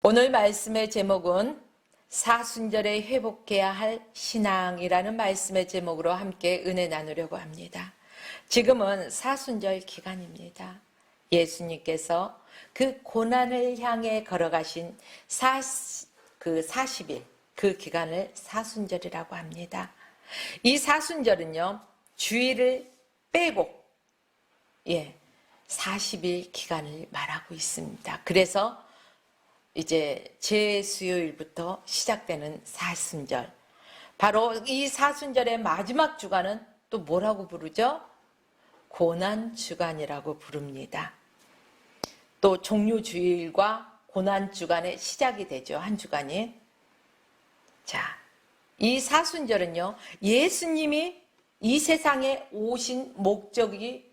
오늘 말씀의 제목은 사순절에 회복해야 할 신앙이라는 말씀의 제목으로 함께 은혜 나누려고 합니다. 지금은 사순절 기간입니다. 예수님께서 그 고난을 향해 걸어가신 40일, 그 기간을 사순절이라고 합니다. 이 사순절은요, 주일을 빼고 40일 기간을 말하고 있습니다. 그래서 이제 제수요일부터 시작되는 사순절, 바로 이 사순절의 마지막 주간은 또 뭐라고 부르죠? 고난주간이라고 부릅니다. 또 종료주일과 고난주간의 시작이 되죠. 한 주간이. 자, 이 사순절은요, 예수님이 이 세상에 오신 목적이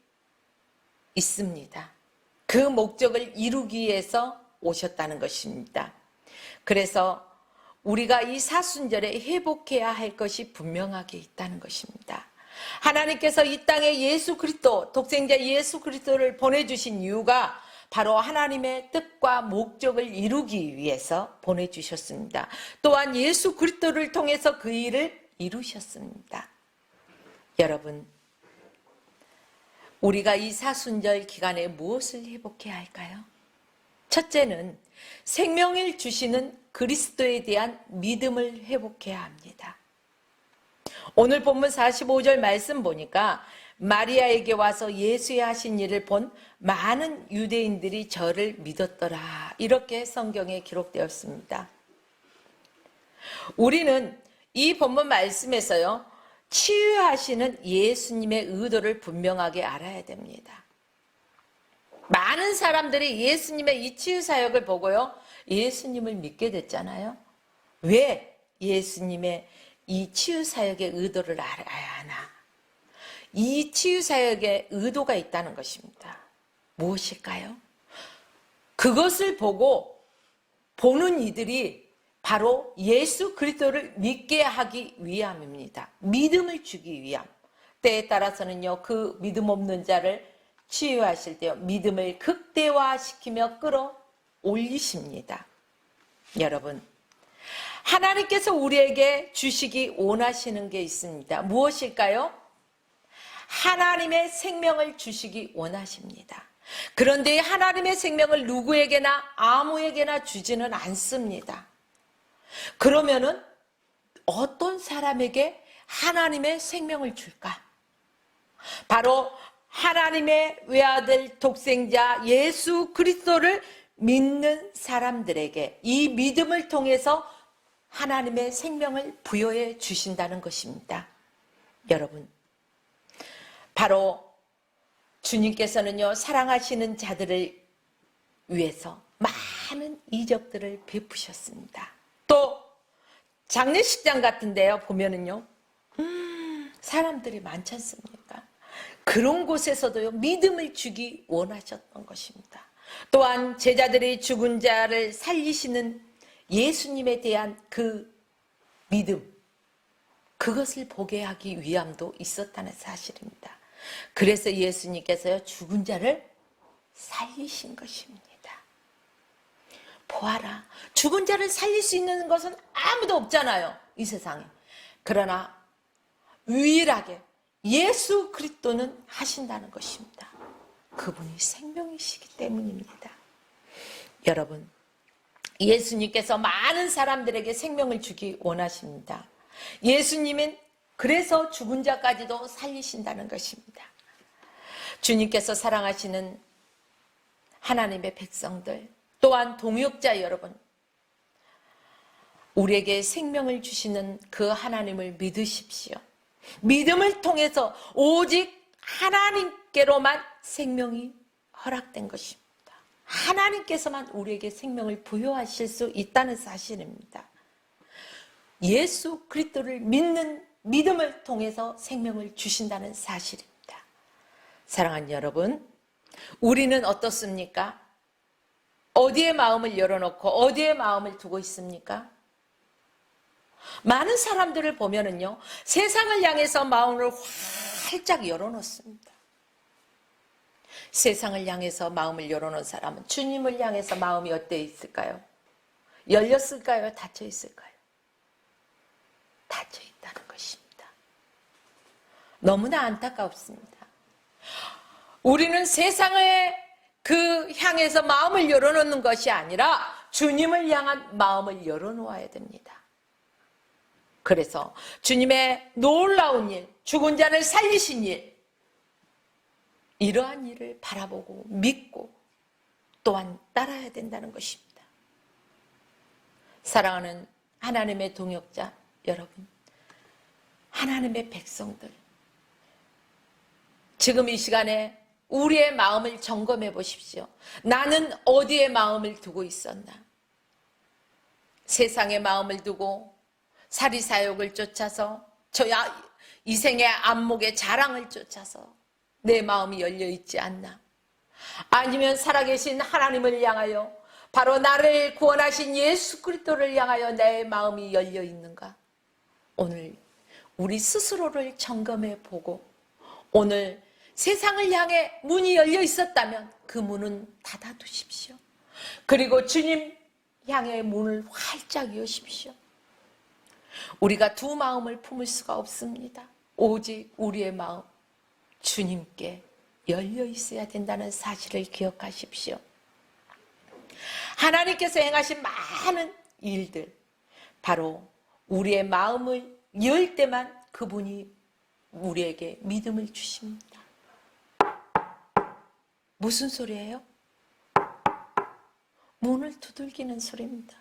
있습니다. 그 목적을 이루기 위해서 오셨다는 것입니다. 그래서 우리가 이 사순절에 회복해야 할 것이 분명하게 있다는 것입니다. 하나님께서 이 땅에 예수 그리스도, 독생자 예수 그리스도를 보내주신 이유가 바로 하나님의 뜻과 목적을 이루기 위해서 보내주셨습니다. 또한 예수 그리스도를 통해서 그 일을 이루셨습니다. 여러분, 우리가 이 사순절 기간에 무엇을 회복해야 할까요? 첫째는 생명을 주시는 그리스도에 대한 믿음을 회복해야 합니다. 오늘 본문 45절 말씀 보니까 마리아에게 와서 예수의 하신 일을 본 많은 유대인들이 저를 믿었더라, 이렇게 성경에 기록되었습니다. 우리는 이 본문 말씀에서요, 치유하시는 예수님의 의도를 분명하게 알아야 됩니다. 많은 사람들이 예수님의 이 치유 사역을 보고요, 예수님을 믿게 됐잖아요. 왜 예수님의 이 치유 사역의 의도를 알아야 하나? 이 치유 사역의 의도가 있다는 것입니다. 무엇일까요? 그것을 보는 이들이 바로 예수 그리스도를 믿게 하기 위함입니다. 믿음을 주기 위함. 때에 따라서는요, 그 믿음 없는 자를 치유하실 때요, 믿음을 극대화시키며 끌어올리십니다. 여러분, 하나님께서 우리에게 주시기 원하시는 게 있습니다. 무엇일까요? 하나님의 생명을 주시기 원하십니다. 그런데 하나님의 생명을 누구에게나 아무에게나 주지는 않습니다. 그러면은 어떤 사람에게 하나님의 생명을 줄까? 바로 하나님의 외아들 독생자 예수 그리스도를 믿는 사람들에게 이 믿음을 통해서 하나님의 생명을 부여해 주신다는 것입니다. 여러분, 바로 주님께서는요, 사랑하시는 자들을 위해서 많은 이적들을 베푸셨습니다. 또 장례식장 같은 데요 보면은요, 사람들이 많지 않습니까? 그런 곳에서도요, 믿음을 주기 원하셨던 것입니다. 또한 제자들이 죽은 자를 살리시는 예수님에 대한 그 믿음, 그것을 보게 하기 위함도 있었다는 사실입니다. 그래서 예수님께서요, 죽은 자를 살리신 것입니다. 보아라, 죽은 자를 살릴 수 있는 것은 아무도 없잖아요, 이 세상에. 그러나 유일하게 예수 그리스도는 하신다는 것입니다. 그분이 생명이시기 때문입니다. 여러분, 예수님께서 많은 사람들에게 생명을 주기 원하십니다. 예수님은 그래서 죽은 자까지도 살리신다는 것입니다. 주님께서 사랑하시는 하나님의 백성들, 또한 동역자 여러분, 우리에게 생명을 주시는 그 하나님을 믿으십시오. 믿음을 통해서 오직 하나님께로만 생명이 허락된 것입니다. 하나님께서만 우리에게 생명을 부여하실 수 있다는 사실입니다. 예수 그리스도를 믿는 믿음을 통해서 생명을 주신다는 사실입니다. 사랑하는 여러분, 우리는 어떻습니까? 어디에 마음을 열어놓고 어디에 마음을 두고 있습니까? 많은 사람들을 보면은요, 세상을 향해서 마음을 활짝 열어놓습니다. 세상을 향해서 마음을 열어놓은 사람은 주님을 향해서 마음이 어때 있을까요? 열렸을까요? 닫혀 있을까요? 닫혀 있다는 것입니다. 너무나 안타깝습니다. 우리는 세상을 향해서 마음을 열어놓는 것이 아니라 주님을 향한 마음을 열어놓아야 됩니다. 그래서 주님의 놀라운 일, 죽은 자를 살리신 일, 이러한 일을 바라보고 믿고 또한 따라야 된다는 것입니다. 사랑하는 하나님의 동역자 여러분, 하나님의 백성들, 지금 이 시간에 우리의 마음을 점검해 보십시오. 나는 어디에 마음을 두고 있었나? 세상의 마음을 두고 사리사욕을 쫓아서 이생의 안목의 자랑을 쫓아서 내 마음이 열려있지 않나? 아니면 살아계신 하나님을 향하여 바로 나를 구원하신 예수 그리스도를 향하여 내 마음이 열려있는가? 오늘 우리 스스로를 점검해 보고 오늘 세상을 향해 문이 열려 있었다면 그 문은 닫아두십시오. 그리고 주님 향해 문을 활짝 여십시오. 우리가 두 마음을 품을 수가 없습니다. 오직 우리의 마음 주님께 열려 있어야 된다는 사실을 기억하십시오. 하나님께서 행하신 많은 일들, 바로 우리의 마음을 열 때만 그분이 우리에게 믿음을 주십니다. 무슨 소리예요? 문을 두들기는 소리입니다.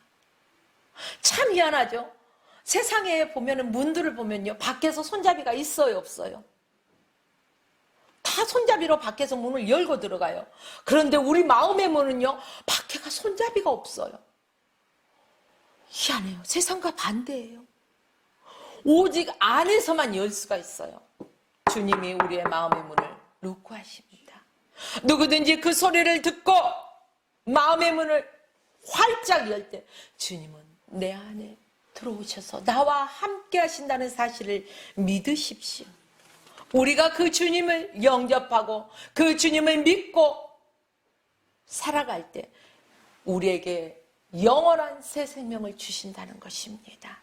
참 희한하죠? 세상에 보면은 문들을 보면요, 밖에서 손잡이가 있어요, 없어요? 다 손잡이로 밖에서 문을 열고 들어가요. 그런데 우리 마음의 문은요, 밖에가 손잡이가 없어요. 희한해요. 세상과 반대예요. 오직 안에서만 열 수가 있어요. 주님이 우리의 마음의 문을 놓고 하십니다. 누구든지 그 소리를 듣고 마음의 문을 활짝 열 때 주님은 내 안에 들어오셔서 나와 함께 하신다는 사실을 믿으십시오. 우리가 그 주님을 영접하고 그 주님을 믿고 살아갈 때 우리에게 영원한 새 생명을 주신다는 것입니다.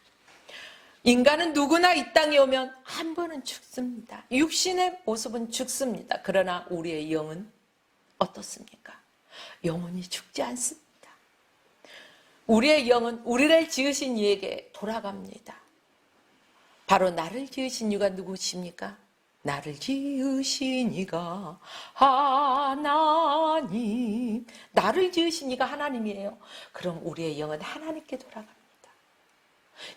인간은 누구나 이 땅에 오면 한 번은 죽습니다. 육신의 모습은 죽습니다. 그러나 우리의 영은 어떻습니까? 영원히 죽지 않습니다. 우리의 영은 우리를 지으신 이에게 돌아갑니다. 바로 나를 지으신 이가 누구십니까? 나를 지으신 이가 하나님. 나를 지으신 이가 하나님이에요. 그럼 우리의 영은 하나님께 돌아갑니다.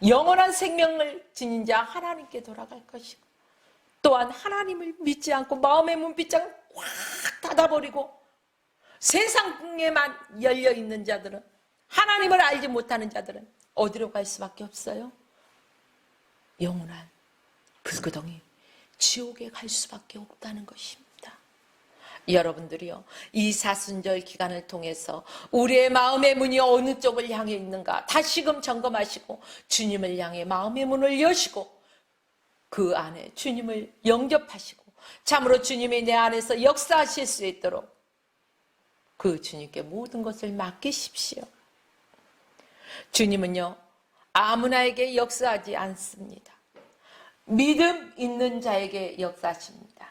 영원한 생명을 지닌 자 하나님께 돌아갈 것이고, 또한 하나님을 믿지 않고 마음의 문빗장을 확 닫아버리고 세상에만 열려있는 자들은, 하나님을 알지 못하는 자들은 어디로 갈 수밖에 없어요? 영원한 불구덩이 지옥에 갈 수밖에 없다는 것입니다. 여러분들이요, 이 사순절 기간을 통해서 우리의 마음의 문이 어느 쪽을 향해 있는가 다시금 점검하시고 주님을 향해 마음의 문을 여시고 그 안에 주님을 영접하시고 참으로 주님이 내 안에서 역사하실 수 있도록 그 주님께 모든 것을 맡기십시오. 주님은요, 아무나에게 역사하지 않습니다. 믿음 있는 자에게 역사하십니다.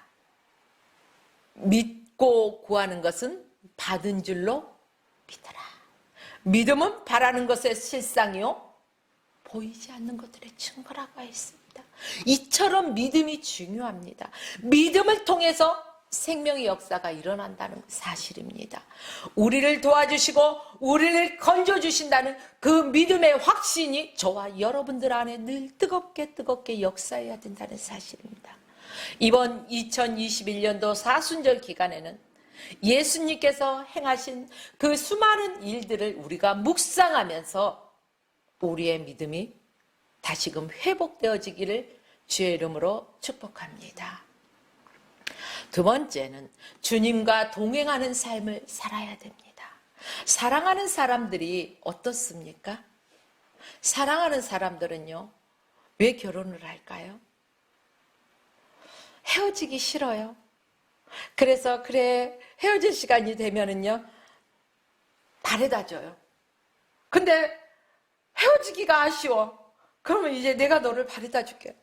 믿고 구하는 것은 받은 줄로 믿어라. 믿음은 바라는 것의 실상이요, 보이지 않는 것들의 증거라고 했습니다. 이처럼 믿음이 중요합니다. 믿음을 통해서 생명의 역사가 일어난다는 사실입니다. 우리를 도와주시고 우리를 건져주신다는 그 믿음의 확신이 저와 여러분들 안에 늘 뜨겁게 역사해야 된다는 사실입니다. 이번 2021년도 사순절 기간에는 예수님께서 행하신 그 수많은 일들을 우리가 묵상하면서 우리의 믿음이 다시금 회복되어지기를 주의 이름으로 축복합니다. 두 번째는 주님과 동행하는 삶을 살아야 됩니다. 사랑하는 사람들이 어떻습니까? 사랑하는 사람들은요, 왜 결혼을 할까요? 헤어지기 싫어요. 그래서 헤어질 시간이 되면은요, 바래다 줘요. 근데 헤어지기가 아쉬워. 그러면 이제 내가 너를 바래다 줄게.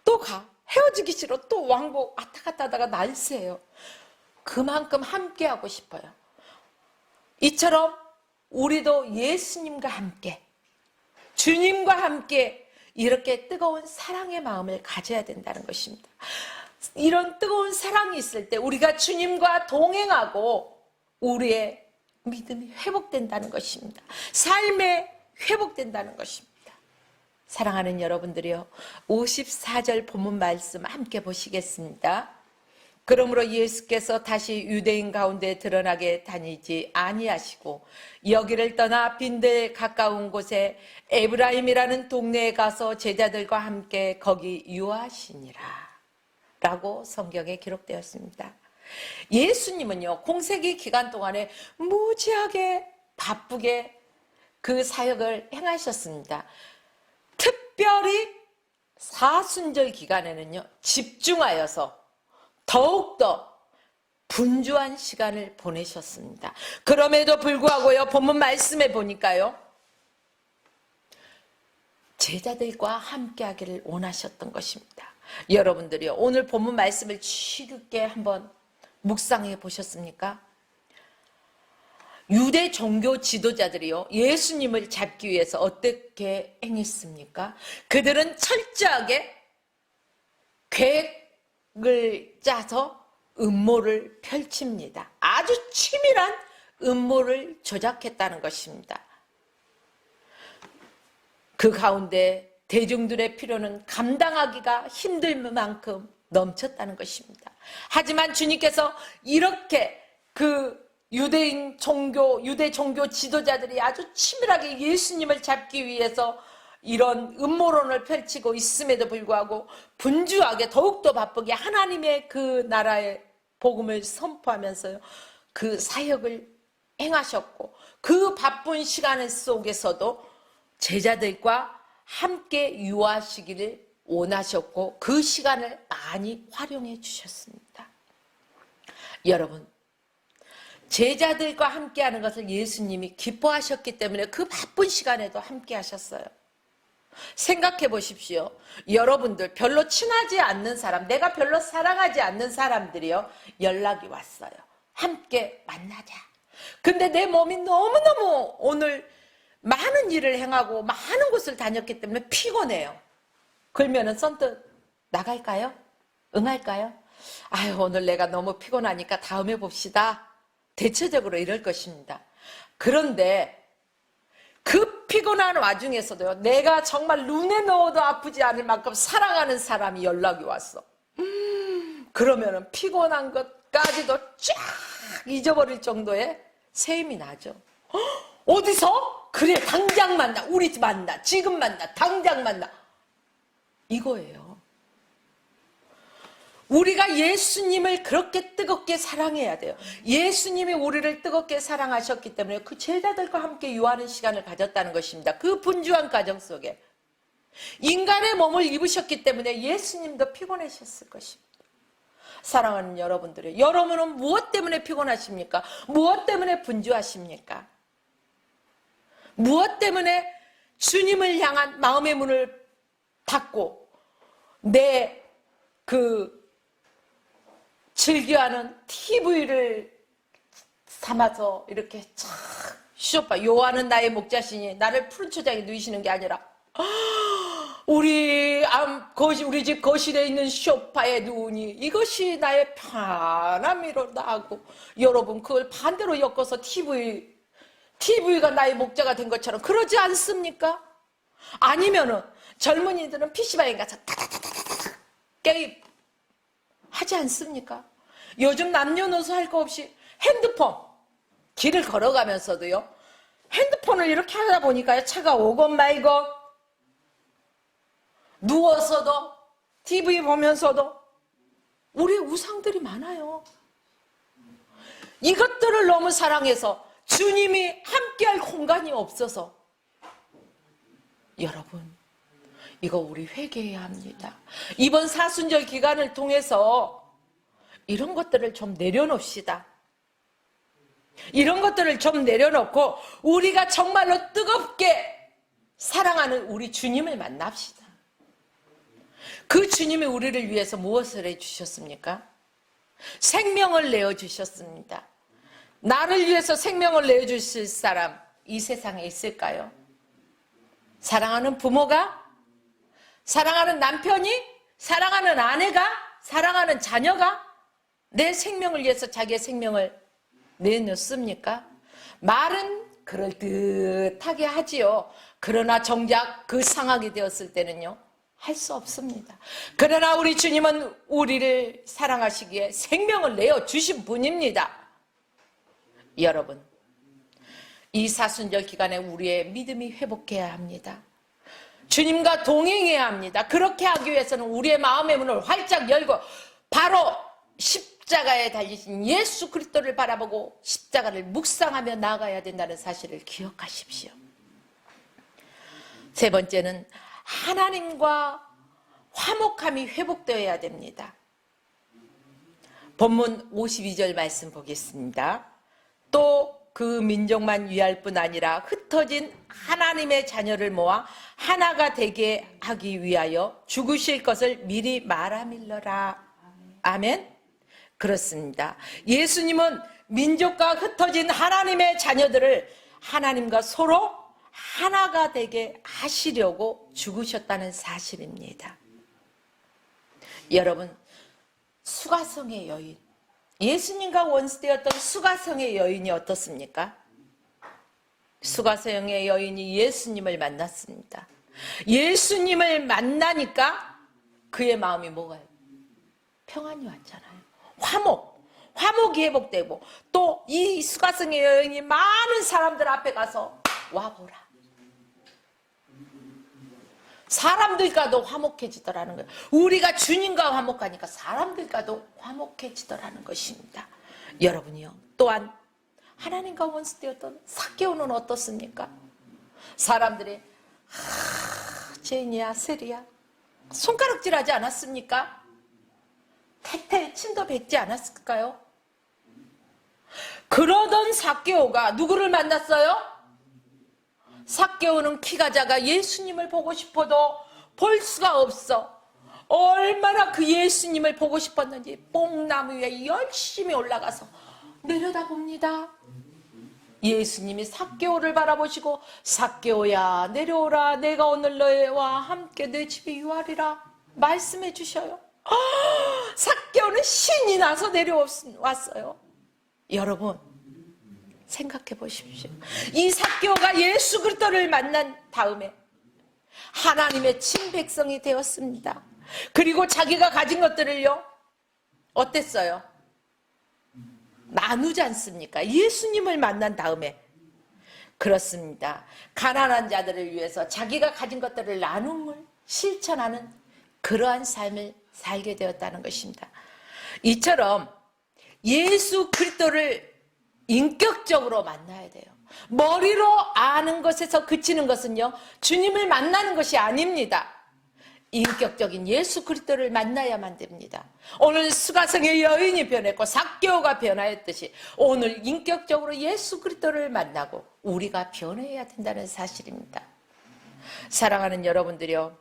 또 가. 헤어지기 싫어. 또 왕복 왔다 갔다 하다가 날새요. 그만큼 함께하고 싶어요. 이처럼 우리도 예수님과 함께, 주님과 함께 이렇게 뜨거운 사랑의 마음을 가져야 된다는 것입니다. 이런 뜨거운 사랑이 있을 때 우리가 주님과 동행하고 우리의 믿음이 회복된다는 것입니다. 삶에 회복된다는 것입니다. 사랑하는 여러분들이요, 54절 본문 말씀 함께 보시겠습니다. 그러므로 예수께서 다시 유대인 가운데 드러나게 다니지 아니하시고 여기를 떠나 빈들 가까운 곳에 에브라임이라는 동네에 가서 제자들과 함께 거기 유하시니라 라고 성경에 기록되었습니다. 예수님은요, 공생의 기간 동안에 무지하게 바쁘게 그 사역을 행하셨습니다. 특별히 사순절 기간에는요, 집중하여서 더욱더 분주한 시간을 보내셨습니다. 그럼에도 불구하고요, 본문 말씀에 보니까요, 제자들과 함께 하기를 원하셨던 것입니다. 여러분들이요, 오늘 본문 말씀을 취겁게 한번 묵상해 보셨습니까? 유대 종교 지도자들이요, 예수님을 잡기 위해서 어떻게 행했습니까? 그들은 철저하게 계획을 짜서 음모를 펼칩니다. 아주 치밀한 음모를 조작했다는 것입니다. 그 가운데 대중들의 필요는 감당하기가 힘들 만큼 넘쳤다는 것입니다. 하지만 주님께서 이렇게 그 유대 종교 지도자들이 아주 치밀하게 예수님을 잡기 위해서 이런 음모론을 펼치고 있음에도 불구하고 분주하게 더욱더 바쁘게 하나님의 그 나라의 복음을 선포하면서요, 그 사역을 행하셨고, 그 바쁜 시간 속에서도 제자들과 함께 유하시기를 원하셨고, 그 시간을 많이 활용해 주셨습니다. 여러분, 제자들과 함께하는 것을 예수님이 기뻐하셨기 때문에 그 바쁜 시간에도 함께 하셨어요. 생각해 보십시오. 여러분들 별로 친하지 않는 사람, 내가 별로 사랑하지 않는 사람들이요, 연락이 왔어요. 함께 만나자. 근데 내 몸이 너무너무 오늘 많은 일을 행하고 많은 곳을 다녔기 때문에 피곤해요. 그러면은 선뜻 나갈까요? 응할까요? 아유, 오늘 내가 너무 피곤하니까 다음에 봅시다. 대체적으로 이럴 것입니다. 그런데 그 피곤한 와중에서도요, 내가 정말 눈에 넣어도 아프지 않을 만큼 사랑하는 사람이 연락이 왔어. 그러면은 피곤한 것까지도 쫙 잊어버릴 정도의 셈이 나죠. 어디서? 그래, 당장 만나. 우리 집 만나. 지금 만나. 당장 만나. 이거예요. 우리가 예수님을 그렇게 뜨겁게 사랑해야 돼요. 예수님이 우리를 뜨겁게 사랑하셨기 때문에 그 제자들과 함께 유하는 시간을 가졌다는 것입니다. 그 분주한 과정 속에 인간의 몸을 입으셨기 때문에 예수님도 피곤하셨을 것입니다. 사랑하는 여러분들이, 여러분은 무엇 때문에 피곤하십니까? 무엇 때문에 분주하십니까? 무엇 때문에 주님을 향한 마음의 문을 닫고 내 즐겨하는 TV를 삼아서 이렇게 참 쇼파, 요한은 나의 목자시니 나를 푸른 초장에 누이시는 게 아니라 우리 집 거실에 있는 소파에 누우니 이것이 나의 편함이로다 하고, 여러분 그걸 반대로 엮어서 TV가 나의 목자가 된 것처럼 그러지 않습니까? 아니면은 젊은이들은 PC방에 가서 타타타타타 게임 하지 않습니까? 요즘 남녀노소 할 거 없이 핸드폰, 길을 걸어가면서도요, 핸드폰을 이렇게 하다 보니까요, 차가 오건 말건, 누워서도, TV 보면서도 우리의 우상들이 많아요. 이것들을 너무 사랑해서 주님이 함께할 공간이 없어서, 여러분, 이거 우리 회개해야 합니다. 이번 사순절 기간을 통해서 이런 것들을 좀 내려놓읍시다. 이런 것들을 좀 내려놓고 우리가 정말로 뜨겁게 사랑하는 우리 주님을 만납시다. 그 주님이 우리를 위해서 무엇을 해주셨습니까? 생명을 내어주셨습니다. 나를 위해서 생명을 내어주실 사람 이 세상에 있을까요? 사랑하는 부모가? 사랑하는 남편이? 사랑하는 아내가? 사랑하는 자녀가? 내 생명을 위해서 자기의 생명을 내놓습니까? 말은 그럴듯하게 하지요. 그러나 정작 그 상황이 되었을 때는요, 할 수 없습니다. 그러나 우리 주님은 우리를 사랑하시기에 생명을 내어주신 분입니다. 여러분, 이 사순절 기간에 우리의 믿음이 회복해야 합니다. 주님과 동행해야 합니다. 그렇게 하기 위해서는 우리의 마음의 문을 활짝 열고 바로 십자가에 달리신 예수 그리스도를 바라보고 십자가를 묵상하며 나아가야 된다는 사실을 기억하십시오. 세 번째는 하나님과 화목함이 회복되어야 됩니다. 본문 52절 말씀 보겠습니다. 또 그 민족만 위할 뿐 아니라 흩어진 하나님의 자녀를 모아 하나가 되게 하기 위하여 죽으실 것을 미리 말함일러라. 아멘. 그렇습니다. 예수님은 민족과 흩어진 하나님의 자녀들을 하나님과 서로 하나가 되게 하시려고 죽으셨다는 사실입니다. 여러분, 수가성의 여인, 예수님과 원수되었던 수가성의 여인이 어떻습니까? 수가성의 여인이 예수님을 만났습니다. 예수님을 만나니까 그의 마음이 뭐가요? 평안이 왔잖아요. 화목이 회복되고, 또 이 수가성의 여인이 많은 사람들 앞에 가서 와보라. 사람들과도 화목해지더라는 거예요. 우리가 주님과 화목하니까 사람들과도 화목해지더라는 것입니다. 여러분이요, 또한 하나님과 원수되었던 삭개오는 어떻습니까? 사람들이 제인이야 세리야 손가락질하지 않았습니까? 태태 침도 뱉지 않았을까요? 그러던 삭개오가 누구를 만났어요? 삭개오는 키가 작아 예수님을 보고 싶어도 볼 수가 없어. 얼마나 그 예수님을 보고 싶었는지 뽕나무 위에 열심히 올라가서 내려다봅니다. 예수님이 삭개오를 바라보시고 삭개오야 내려오라, 내가 오늘 너와 함께 내 집에 유하리라 말씀해 주셔요. 삭개오는 신이 나서 내려왔어요. 여러분, 생각해 보십시오. 이 삭개오가 예수 그리스도를 만난 다음에 하나님의 친백성이 되었습니다. 그리고 자기가 가진 것들을요, 어땠어요? 나누지 않습니까? 예수님을 만난 다음에. 그렇습니다. 가난한 자들을 위해서 자기가 가진 것들을 나눔을 실천하는 그러한 삶을 살게 되었다는 것입니다. 이처럼 예수 그리스도를 인격적으로 만나야 돼요. 머리로 아는 것에서 그치는 것은요, 주님을 만나는 것이 아닙니다. 인격적인 예수 그리스도를 만나야만 됩니다. 오늘 수가성의 여인이 변했고 삭개오가 변하였듯이 오늘 인격적으로 예수 그리스도를 만나고 우리가 변해야 된다는 사실입니다. 사랑하는 여러분들이요,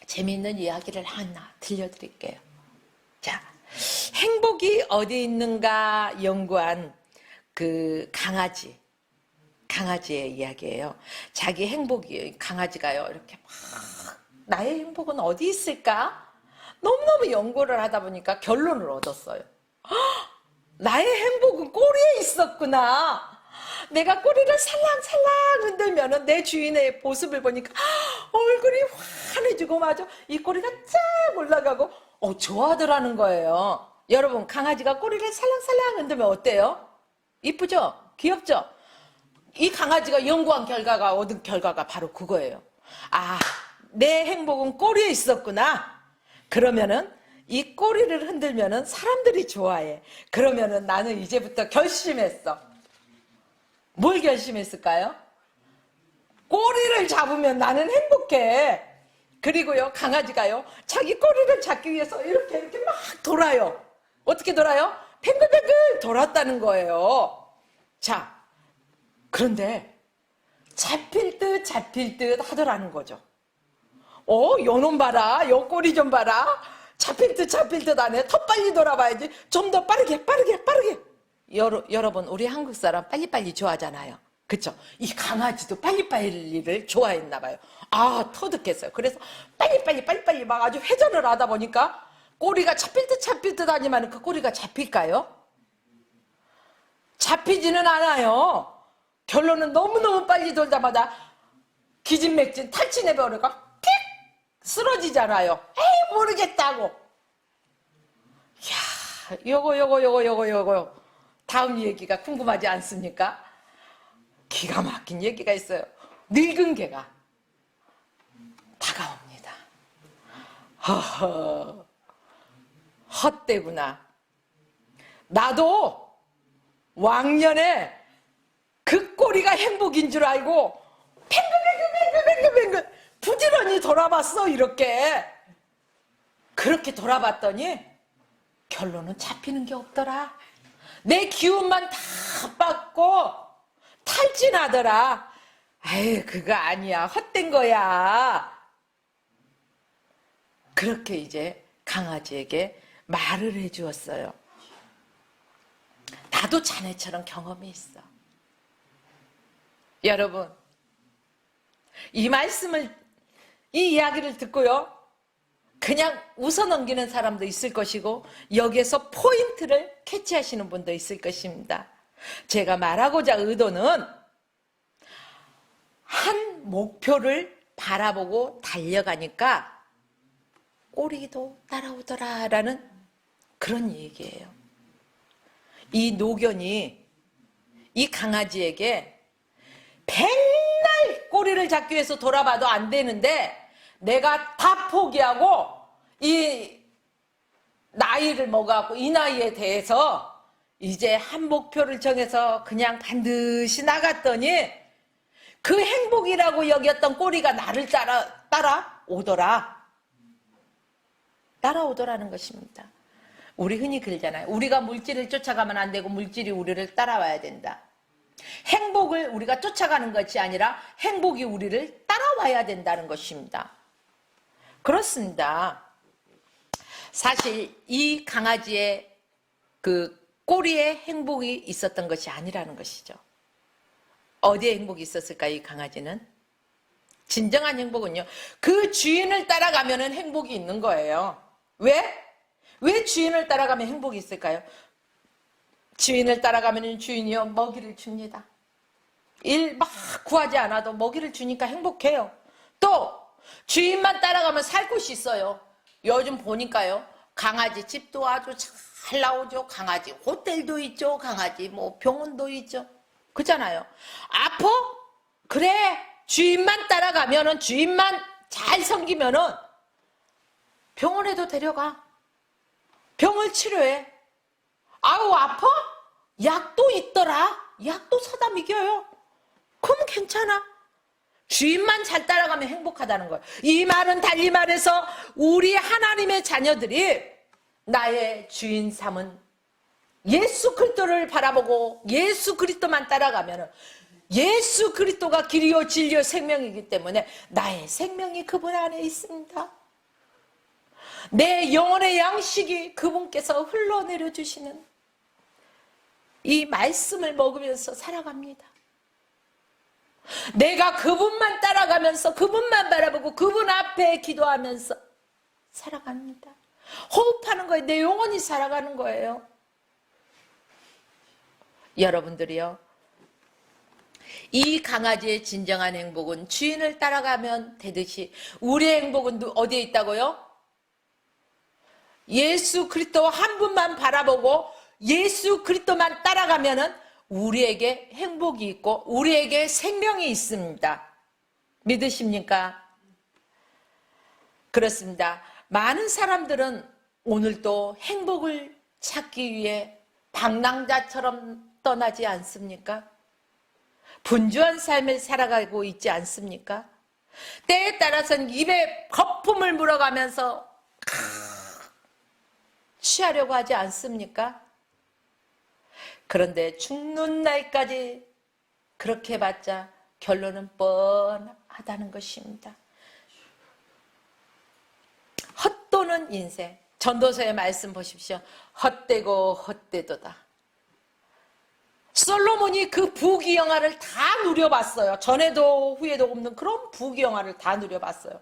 재미있는 이야기를 하나 들려드릴게요. 자, 행복이 어디 있는가 연구한 그 강아지의 이야기예요. 자기 행복이, 강아지가요, 이렇게 막 나의 행복은 어디 있을까? 너무너무 연구를 하다 보니까 결론을 얻었어요. 나의 행복은 꼬리에 있었구나. 내가 꼬리를 살랑살랑 흔들면 내 주인의 모습을 보니까 얼굴이 환해지고 마저 이 꼬리가 쫙 올라가고 좋아하더라는 거예요. 여러분, 강아지가 꼬리를 살랑살랑 흔들면 어때요? 이쁘죠? 귀엽죠? 이 강아지가 연구한 결과가 얻은 결과가 바로 그거예요. 아, 내 행복은 꼬리에 있었구나. 그러면은 이 꼬리를 흔들면은 사람들이 좋아해. 그러면은 나는 이제부터 결심했어. 뭘 결심했을까요? 꼬리를 잡으면 나는 행복해. 그리고요, 강아지가요, 자기 꼬리를 잡기 위해서 이렇게 막 돌아요. 어떻게 돌아요? 뱅글뱅글 돌았다는 거예요. 자, 그런데 잡힐 듯 하더라는 거죠. 요놈 봐라, 요 꼬리 좀 봐라. 잡힐 듯 하네. 더 빨리 돌아봐야지. 좀 더 빠르게. 여러분, 우리 한국 사람 빨리빨리 좋아하잖아요. 그쵸? 이 강아지도 빨리빨리를 좋아했나 봐요. 터득했어요. 그래서 빨리빨리 막 아주 회전을 하다 보니까 꼬리가 잡힐 듯 하지만 그 꼬리가 잡힐까요? 잡히지는 않아요. 결론은 너무너무 빨리 돌자마자 기진맥진 탈진해버려가 픽! 쓰러지잖아요. 에이, 모르겠다고. 이야, 요거. 다음 얘기가 궁금하지 않습니까? 기가 막힌 얘기가 있어요. 늙은 개가 다가옵니다. 허허, 헛되구나. 나도 왕년에 그 꼬리가 행복인 줄 알고 뱅글뱅글 부지런히 돌아봤어. 이렇게 그렇게 돌아봤더니 결론은 잡히는 게 없더라. 내 기운만 다 받고 탈진하더라. 에이, 그거 아니야. 헛된 거야. 그렇게 이제 강아지에게 말을 해주었어요. 나도 자네처럼 경험이 있어. 여러분, 이 이야기를 듣고요, 그냥 웃어 넘기는 사람도 있을 것이고, 여기에서 포인트를 캐치하시는 분도 있을 것입니다. 제가 말하고자 의도는 한 목표를 바라보고 달려가니까 꼬리도 따라오더라라는 그런 얘기예요. 이 노견이 이 강아지에게 백날 꼬리를 잡기 위해서 돌아봐도 안 되는데 내가 다 포기하고 이 나이를 먹어갖고 이 나이에 대해서 이제 한 목표를 정해서 그냥 반드시 나갔더니 그 행복이라고 여겼던 꼬리가 나를 따라오더라는 것입니다. 우리 흔히 그러잖아요. 우리가 물질을 쫓아가면 안 되고 물질이 우리를 따라와야 된다. 행복을 우리가 쫓아가는 것이 아니라 행복이 우리를 따라와야 된다는 것입니다. 그렇습니다. 사실 이 강아지의 그 꼬리에 행복이 있었던 것이 아니라는 것이죠. 어디에 행복이 있었을까요? 이 강아지는? 진정한 행복은요, 그 주인을 따라가면 행복이 있는 거예요. 왜? 왜 주인을 따라가면 행복이 있을까요? 주인을 따라가면 주인이요 먹이를 줍니다. 일 막 구하지 않아도 먹이를 주니까 행복해요. 또 주인만 따라가면 살 곳이 있어요. 요즘 보니까요, 강아지 집도 아주 잘 나오죠. 강아지 호텔도 있죠. 강아지 병원도 있죠. 그렇잖아요. 아파? 그래, 주인만 따라가면은, 주인만 잘 섬기면은 병원에도 데려가. 병을 치료해. 아우, 아파? 약도 있더라. 약도 사다 먹여요. 그럼 괜찮아. 주인만 잘 따라가면 행복하다는 거예요. 이 말은 달리 말해서 우리 하나님의 자녀들이 나의 주인 삼은 예수 그리스도를 바라보고 예수 그리스도만 따라가면, 예수 그리스도가 길이요 진리요 생명이기 때문에 나의 생명이 그분 안에 있습니다. 내 영혼의 양식이 그분께서 흘러내려 주시는 이 말씀을 먹으면서 살아갑니다. 내가 그분만 따라가면서 그분만 바라보고 그분 앞에 기도하면서 살아갑니다. 호흡하는 거예요. 내 영혼이 살아가는 거예요. 여러분들이요, 이 강아지의 진정한 행복은 주인을 따라가면 되듯이 우리의 행복은 어디에 있다고요? 예수 그리스도 한 분만 바라보고 예수 그리스도만 따라가면은 우리에게 행복이 있고 우리에게 생명이 있습니다. 믿으십니까? 그렇습니다. 많은 사람들은 오늘도 행복을 찾기 위해 방랑자처럼 떠나지 않습니까? 분주한 삶을 살아가고 있지 않습니까? 때에 따라서는 입에 거품을 물어가면서 취하려고 하지 않습니까? 그런데 죽는 날까지 그렇게 해봤자 결론은 뻔하다는 것입니다. 헛도는 인생. 전도서의 말씀 보십시오. 헛되고 헛되도다. 솔로몬이 그 부귀영화를 다 누려봤어요. 전에도 후에도 없는 그런 부귀영화를 다 누려봤어요.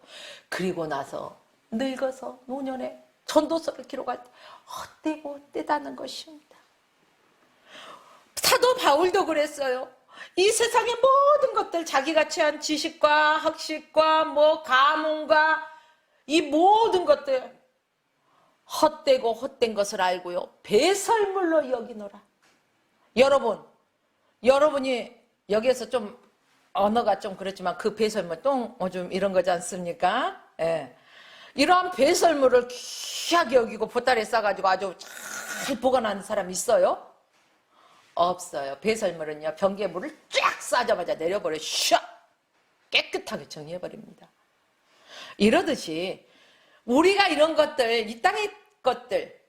그리고 나서 늙어서 노년에 전도서를 기록할 때 헛되고 헛되다는 것입니다. 사도 바울도 그랬어요. 이 세상의 모든 것들, 자기가 취한 지식과 학식과 가문과 이 모든 것들 헛되고 헛된 것을 알고요, 배설물로 여기노라. 여러분이 여기에서 좀 언어가 좀 그렇지만 그 배설물 똥 오줌 이런 거지 않습니까? 예. 이러한 배설물을 귀하게 여기고 보따리에 싸가지고 아주 잘 보관하는 사람 있어요? 없어요. 배설물은요, 변기에 물을 쫙 싸자마자 내려버려 샥 깨끗하게 정리해버립니다. 이러듯이 우리가 이런 것들, 이 땅의 것들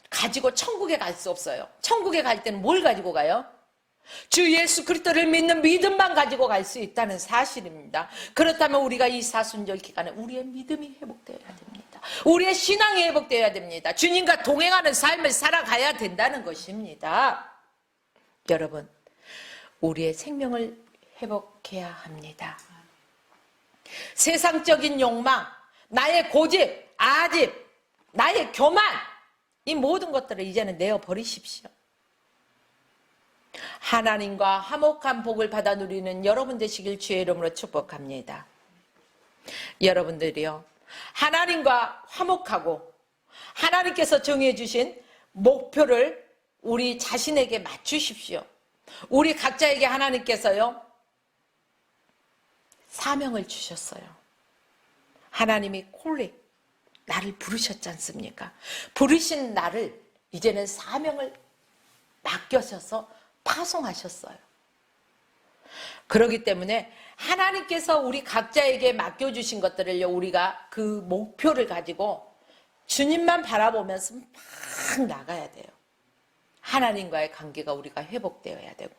가지고 천국에 갈 수 없어요. 천국에 갈 때는 뭘 가지고 가요? 주 예수 그리스도를 믿는 믿음만 가지고 갈 수 있다는 사실입니다. 그렇다면 우리가 이 사순절 기간에 우리의 믿음이 회복되어야 됩니다. 우리의 신앙이 회복되어야 됩니다. 주님과 동행하는 삶을 살아가야 된다는 것입니다. 여러분, 우리의 생명을 회복해야 합니다. 세상적인 욕망, 나의 고집, 아집, 나의 교만, 이 모든 것들을 이제는 내어버리십시오. 하나님과 화목한 복을 받아 누리는 여러분 되시길 주의 이름으로 축복합니다. 여러분들이요, 하나님과 화목하고 하나님께서 정해 주신 목표를 우리 자신에게 맞추십시오. 우리 각자에게 하나님께서요, 사명을 주셨어요. 하나님이 콜링, 나를 부르셨지 않습니까? 부르신 나를 이제는 사명을 맡겨셔서 파송하셨어요. 그렇기 때문에 하나님께서 우리 각자에게 맡겨주신 것들을요, 우리가 그 목표를 가지고 주님만 바라보면서 막 나가야 돼요. 하나님과의 관계가 우리가 회복되어야 되고,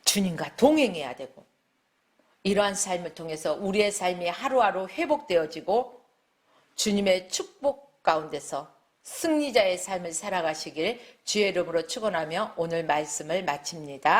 주님과 동행해야 되고, 이러한 삶을 통해서 우리의 삶이 하루하루 회복되어지고 주님의 축복 가운데서 승리자의 삶을 살아가시길 주의 이름으로 축원하며 오늘 말씀을 마칩니다.